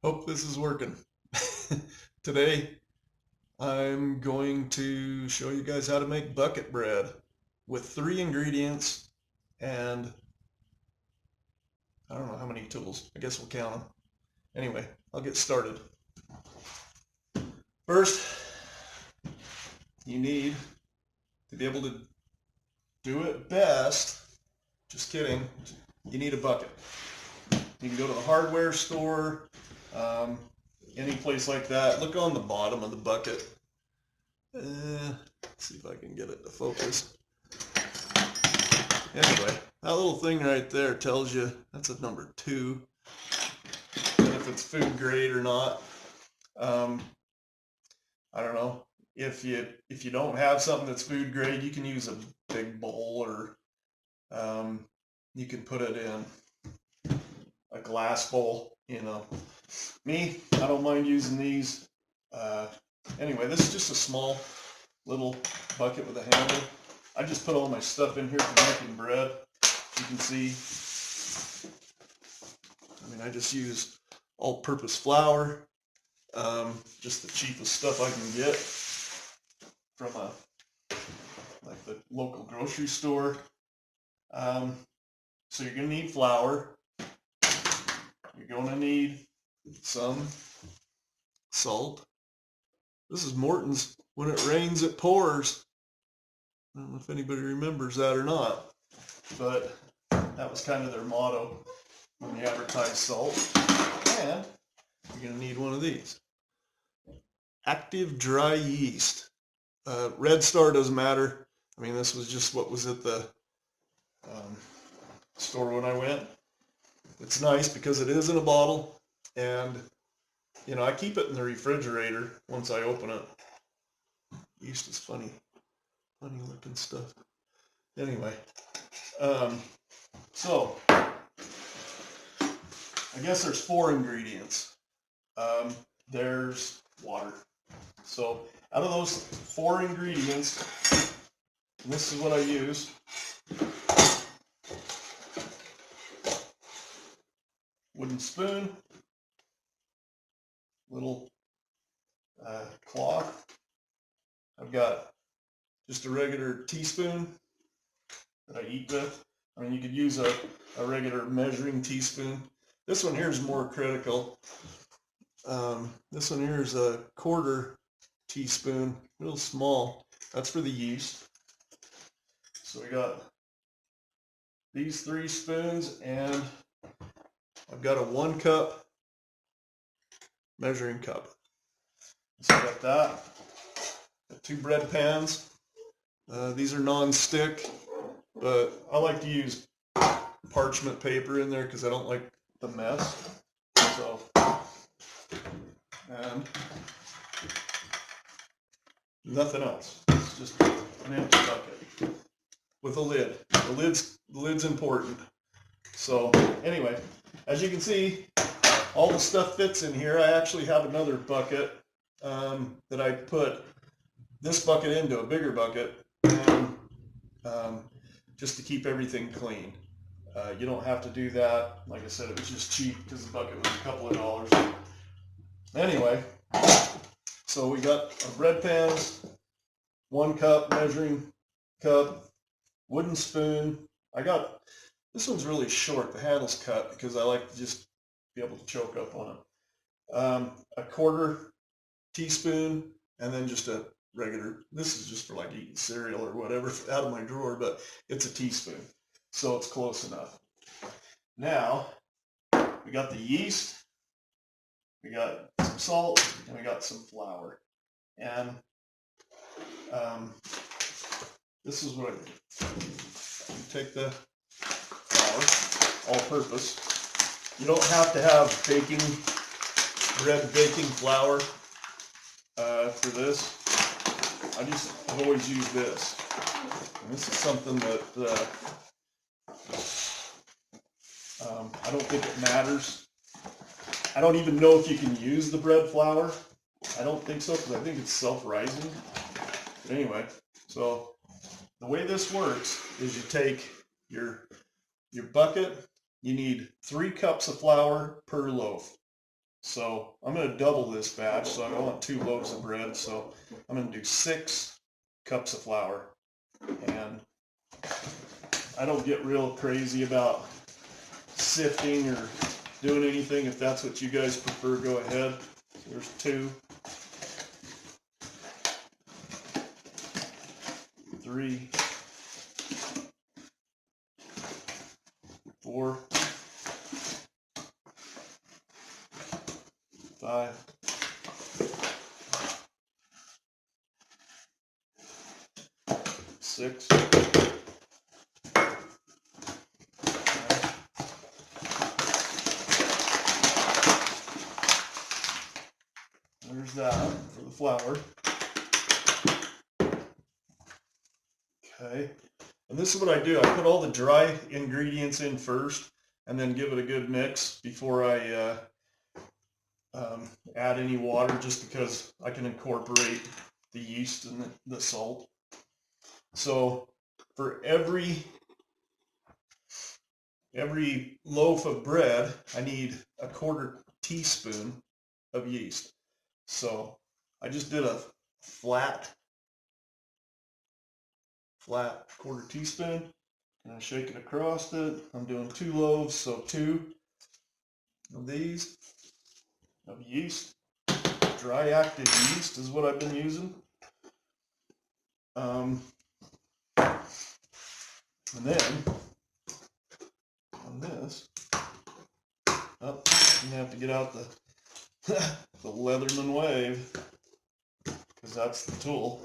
Hope this is working. Today I'm going to show you guys how to make bucket bread with 3 ingredients and I don't know how many tools. I guess we'll count them. Anyway, I'll get started. First, you need to be able to do it best. Just kidding. You need a bucket. You can go to the hardware store, um, any place like that. Look on the bottom of the bucket. Let's see if I can get it to focus. Anyway, that little thing right there tells you that's a number 2, and if it's food grade or not. Um, I don't know. If you don't have something that's food grade, you can use a big bowl, or you can put it in a glass bowl. Me, I don't mind using these. Anyway, this is just a small little bucket with a handle. I just put all my stuff in here for making bread. You can see, I just use all-purpose flour, just the cheapest stuff I can get from like the local grocery store. So you're gonna need flour. You're gonna need some salt. This is Morton's "When it rains, it pours." I don't know if anybody remembers that or not, but that was kind of their motto when they advertised salt. And you're going to need one of these. Active dry yeast. Red Star doesn't matter. This was just what was at the store when I went. It's nice because it is in a bottle, and I keep it in the refrigerator once I open it. Yeast is funny looking stuff. Anyway, so I guess there's 4 ingredients. There's water. So out of those 4 ingredients, this is what I use. Wooden spoon, little cloth. I've got just a regular teaspoon that I eat with. You could use a regular measuring teaspoon. This one here is more critical. This one here is a 1/4 teaspoon, real small. That's for the yeast. So we got these 3 spoons, and I've got a 1 cup measuring cup. So I got that. Got 2 bread pans. These are non-stick, but I like to use parchment paper in there because I don't like the mess. So, and nothing else. It's just an empty bucket with a lid. The lid's important. So anyway, as you can see, all the stuff fits in here. I actually have another bucket that I put this bucket into a bigger bucket, and just to keep everything clean. You don't have to do that. Like I said, it was just cheap because the bucket was a couple of dollars. Anyway, so we got our bread pans, 1 cup measuring cup, wooden spoon. This one's really short. The handle's cut because I like to just be able to choke up on it. A 1/4 teaspoon, and then just a regular, this is just for like eating cereal or whatever out of my drawer, but it's a teaspoon, so it's close enough. Now, we got the yeast, we got some salt, and we got some flour. And this is what I do. You take the flour, all-purpose. You don't have to have bread baking flour for this. I've always used this. And this is something that I don't think it matters. I don't even know if you can use the bread flour. I don't think so, because I think it's self-rising. But anyway, so the way this works is you take your bucket. You need 3 cups of flour per loaf. So I'm going to double this batch. So I want 2 loaves of bread. So I'm going to do 6 cups of flour. And I don't get real crazy about sifting or doing anything. If that's what you guys prefer, go ahead. So there's 2, 3, 4, 5, 6. There's that for the flour. Okay, and this is what I do. I put all the dry ingredients in first and then give it a good mix before I add any water, just because I can incorporate the yeast and the salt. So for every loaf of bread, I need a 1/4 teaspoon of yeast. So I just did a flat 1/4 teaspoon, and I shake it across it. I'm doing 2 loaves, so 2 of these of yeast. Dry active yeast is what I've been using. And then on this, I'm gonna have to get out the the Leatherman Wave, because that's the tool.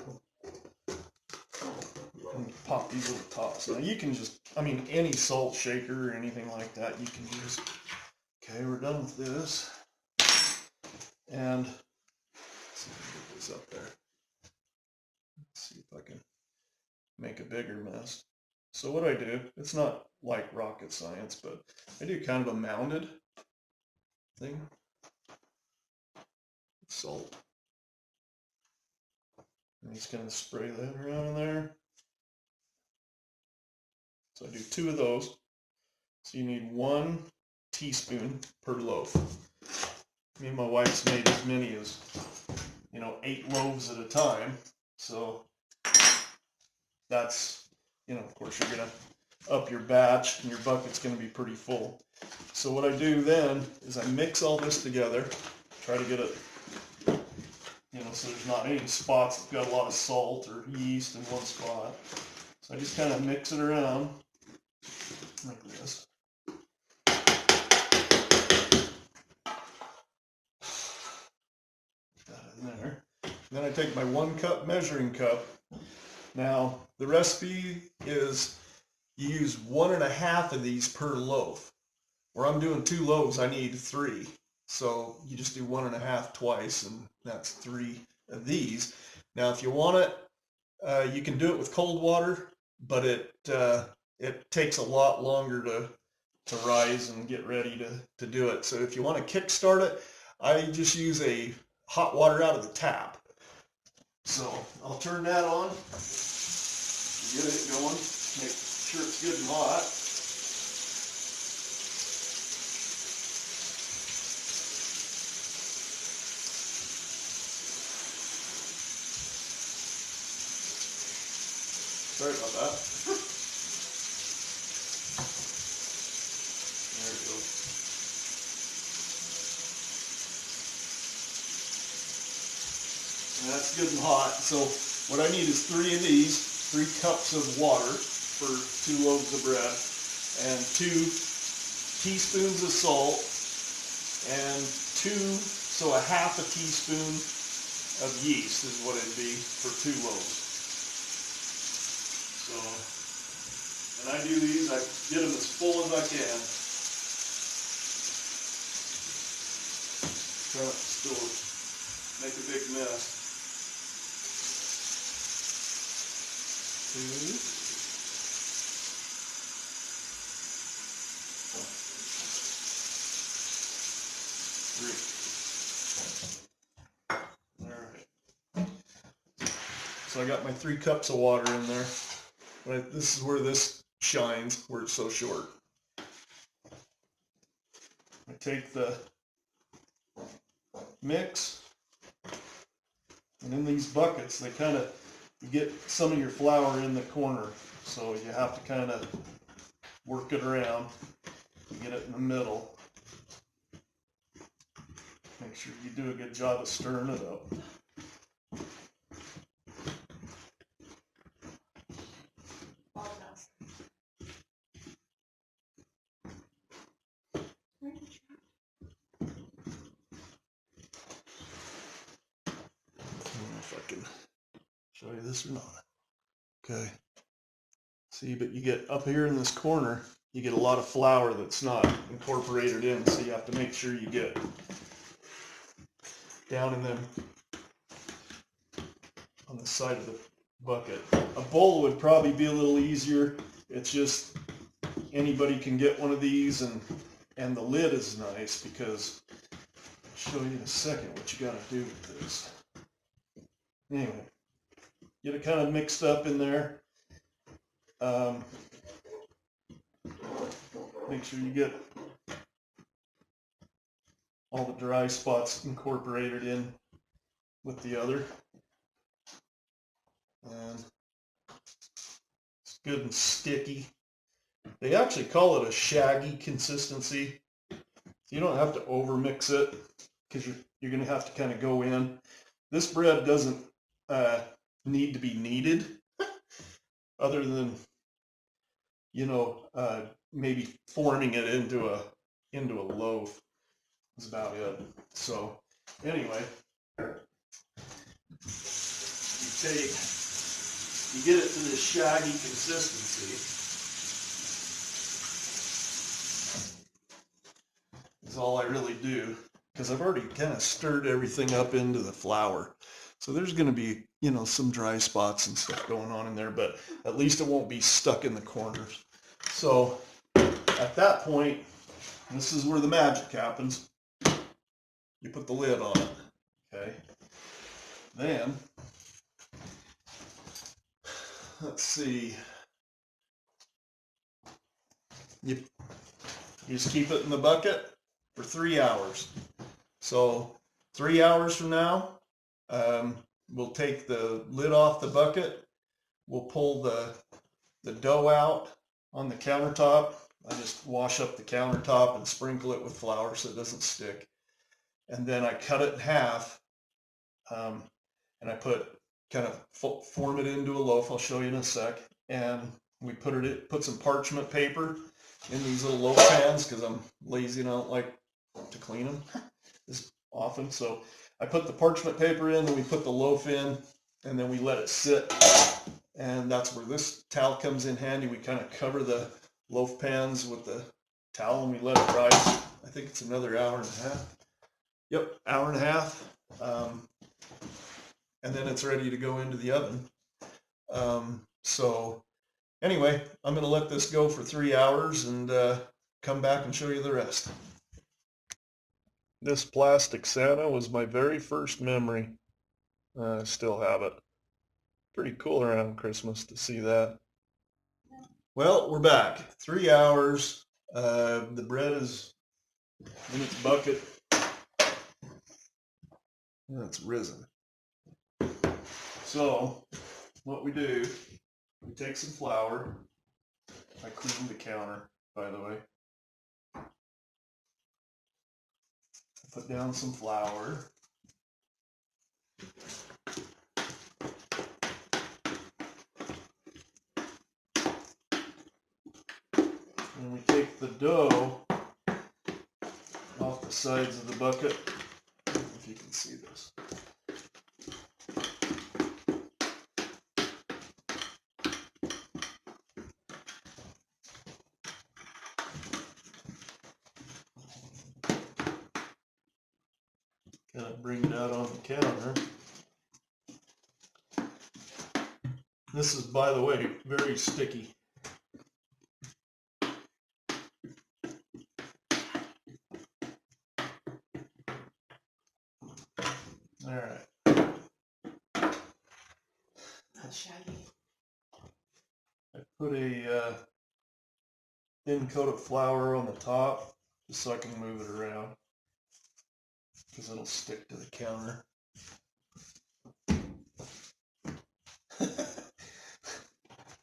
And pop these little tops. Now you can just, I mean, any salt shaker or anything like that you can use. Okay, we're done with this. And let's see if I can get this up there. Let's see if I can make a bigger mess. So what I do, it's not like rocket science, but I do kind of a mounded thing. Salt. I'm just going to spray that around in there. So I do 2 of those. So you need 1 teaspoon per loaf. Me and my wife's made as many as, 8 loaves at a time. So that's, of course you're going to up your batch and your bucket's going to be pretty full. So what I do then is I mix all this together, try to get it, so there's not any spots that got a lot of salt or yeast in one spot. So I just kind of mix it around like this. Put that in there. And then I take my 1 cup measuring cup. Now the recipe is you use 1.5 of these per loaf. Where I'm doing 2 loaves, I need 3. So you just do 1.5 twice, and that's 3 of these. Now, if you want it, you can do it with cold water, but it takes a lot longer to rise and get ready to do it. So if you want to kickstart it, I just use a hot water out of the tap. So I'll turn that on, get it going, make sure it's good and hot. Sorry about that. There it goes. And that's good and hot. So what I need is 3 of these, 3 cups of water for 2 loaves of bread, and 2 teaspoons of salt, and 1/2 teaspoon of yeast is what it'd be for 2 loaves. So, and I do these, I get them as full as I can. Try not to still make a big mess. 2. 3. Alright. So I got my 3 cups of water in there. But this is where this shines, where it's so short. I take the mix. And in these buckets, they kind of, you get some of your flour in the corner. So you have to kind of work it around to get it in the middle. Make sure you do a good job of stirring it up. If I can show you this or not. Okay. See, but you get up here in this corner, you get a lot of flour that's not incorporated in, so you have to make sure you get down in them on the side of the bucket. A bowl would probably be a little easier. It's just anybody can get one of these, and the lid is nice because I'll show you in a second what you got to do with this. Anyway, get it kind of mixed up in there. Make sure you get all the dry spots incorporated in with the other. And it's good and sticky. They actually call it a shaggy consistency. You don't have to over mix it because you're going to have to kind of go in. This bread doesn't need to be kneaded other than, you know, maybe forming it into a loaf is about it. So anyway, you get it to this shaggy consistency. Is all I really do, because I've already kind of stirred everything up into the flour. So there's going to be, you know, some dry spots and stuff going on in there, but at least it won't be stuck in the corners. So at that point, this is where the magic happens. You put the lid on it, okay? Then, let's see. You just keep it in the bucket for 3 hours. So 3 hours from now, we'll take the lid off the bucket. We'll pull the dough out on the countertop. I just wash up the countertop and sprinkle it with flour so it doesn't stick. And then I cut it in half, and I kind of form it into a loaf. I'll show you in a sec. And we put some parchment paper in these little loaf pans because I'm lazy and I don't like to clean them as often. So I put the parchment paper in, and we put the loaf in, and then we let it sit. And that's where this towel comes in handy. We kind of cover the loaf pans with the towel and we let it rise. I think it's another hour and a half. Yep, hour and a half. And then it's ready to go into the oven. So anyway, I'm going to let this go for 3 hours and come back and show you the rest. This plastic Santa was my very first memory. I still have it. Pretty cool around Christmas to see that. Well, we're back. 3 hours. The bread is in its bucket. And it's risen. So what we do, we take some flour. I cleaned the counter, by the way. Put down some flour. And we take the dough off the sides of the bucket, if you can see this. Kind of bring it out on the counter. This is, by the way, very sticky. All right. That's shaggy. I put a thin coat of flour on the top just so I can move it around. because it'll stick to the counter.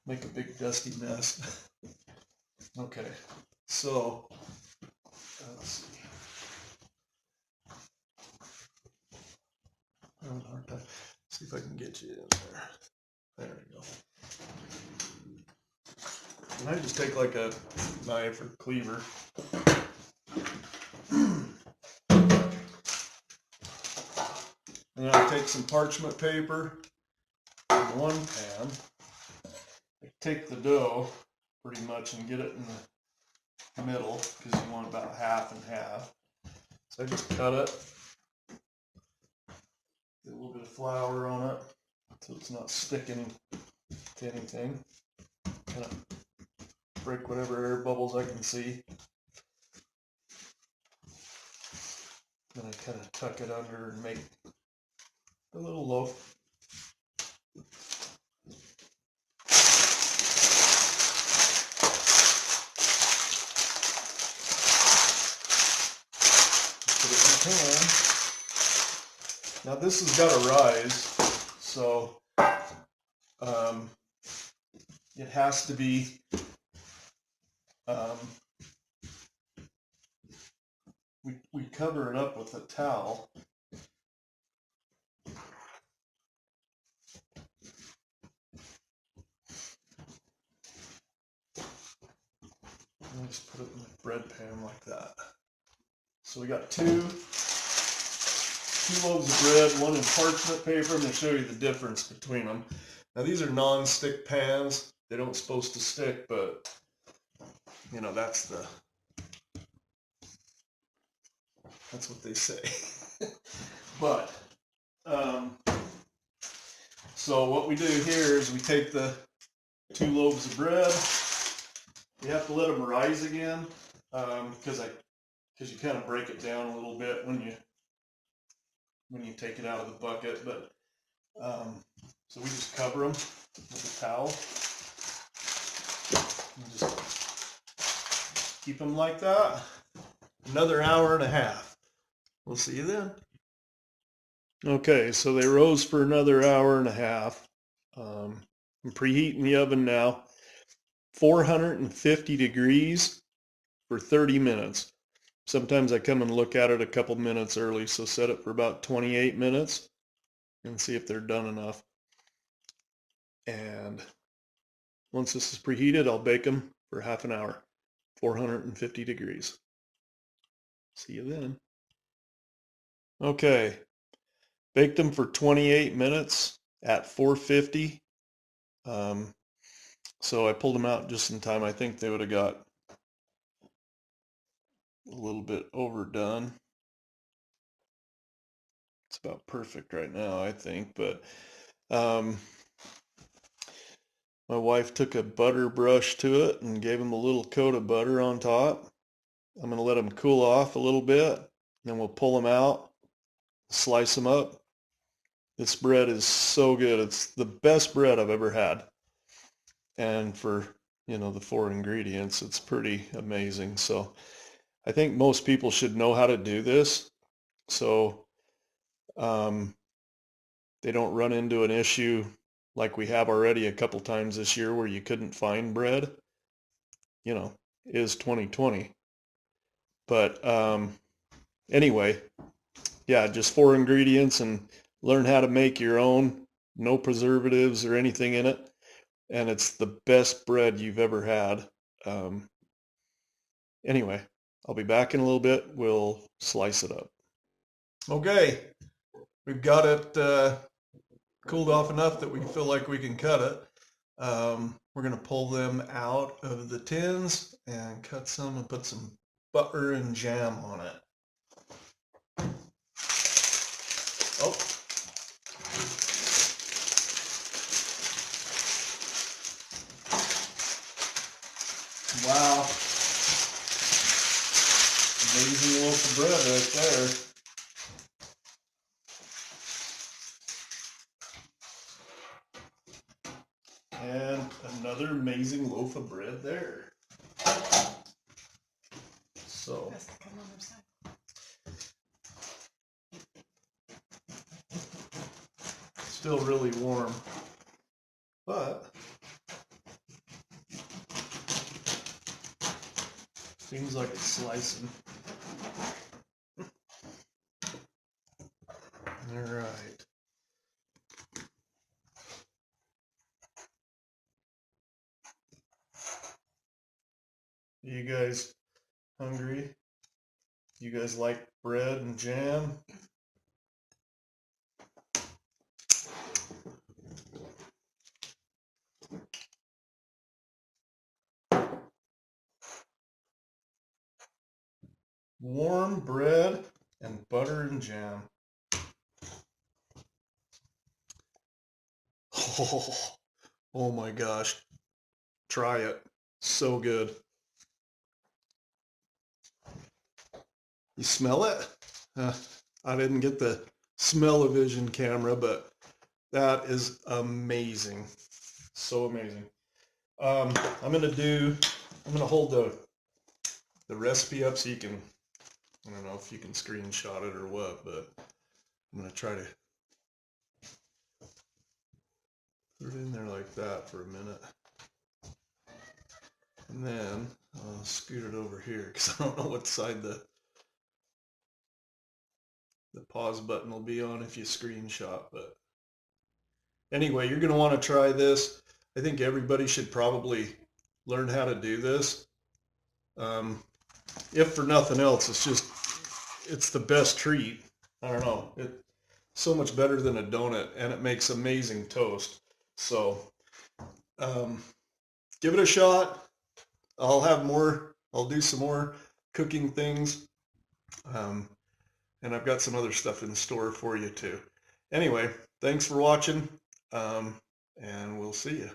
Make a big dusty mess. Okay, so let's see. Having a hard time. See if I can get you in there. There we go. And I just take like a knife or cleaver. And then I take some parchment paper in one pan. I take the dough pretty much and get it in the middle because you want about half and half. So I just cut it. Get a little bit of flour on it so it's not sticking to anything. Kind of break whatever air bubbles I can see. Then I kind of tuck it under and make a little loaf. Put it in the pan. Now this has got to rise, so it has to be we cover it up with a towel. And just put it in the bread pan like that. So we got two loaves of bread, one in parchment paper. I'm going to show you the difference between them. Now these are non-stick pans. They don't supposed to stick, but you know, that's what they say. But so what we do here is we take the 2 loaves of bread. You have to let them rise again because you kind of break it down a little bit when you take it out of the bucket. But so we just cover them with a towel and just keep them like that. Another hour and a half. We'll see you then. Okay, so they rose for another hour and a half. I'm preheating the oven now. 450 degrees for 30 minutes. Sometimes I come and look at it a couple minutes early, so set it for about 28 minutes and see if they're done enough. And once this is preheated, I'll bake them for half an hour, 450 degrees. See you then. Okay, baked them for 28 minutes at 450. So I pulled them out just in time. I think they would have got a little bit overdone. It's about perfect right now, I think, but my wife took a butter brush to it and gave them a little coat of butter on top. I'm going to let them cool off a little bit, then we'll pull them out, slice them up. This bread is so good. It's the best bread I've ever had. And for, you know, the 4 ingredients, it's pretty amazing. So I think most people should know how to do this, so they don't run into an issue like we have already a couple times this year where you couldn't find bread. You know, it is 2020. But anyway, yeah, just 4 ingredients and learn how to make your own. No preservatives or anything in it. And it's the best bread you've ever had. Anyway, I'll be back in a little bit. We'll slice it up. Okay, we've got it cooled off enough that we feel like we can cut it. We're going to pull them out of the tins and cut some and put some butter and jam on it. Oh. Wow. Amazing loaf of bread right there. And another amazing loaf of bread there. So still really warm, but seems like it's slicing. All right. You guys hungry? You guys like bread and jam? Warm bread and butter and jam. Oh my gosh. Try it. So good. You smell it? I didn't get the smell-o-vision camera, but that is amazing. So amazing. I'm gonna hold the recipe up so you can, I don't know if you can screenshot it or what, but I'm gonna try to put it in there like that for a minute. And then I'll scoot it over here because I don't know what side the pause button will be on if you screenshot. But anyway, you're going to want to try this. I think everybody should probably learn how to do this. If for nothing else, it's the best treat. I don't know. It's so much better than a donut, and it makes amazing toast. So give it a shot. I'll do some more cooking things. And I've got some other stuff in store for you too. Anyway, thanks for watching, and we'll see you.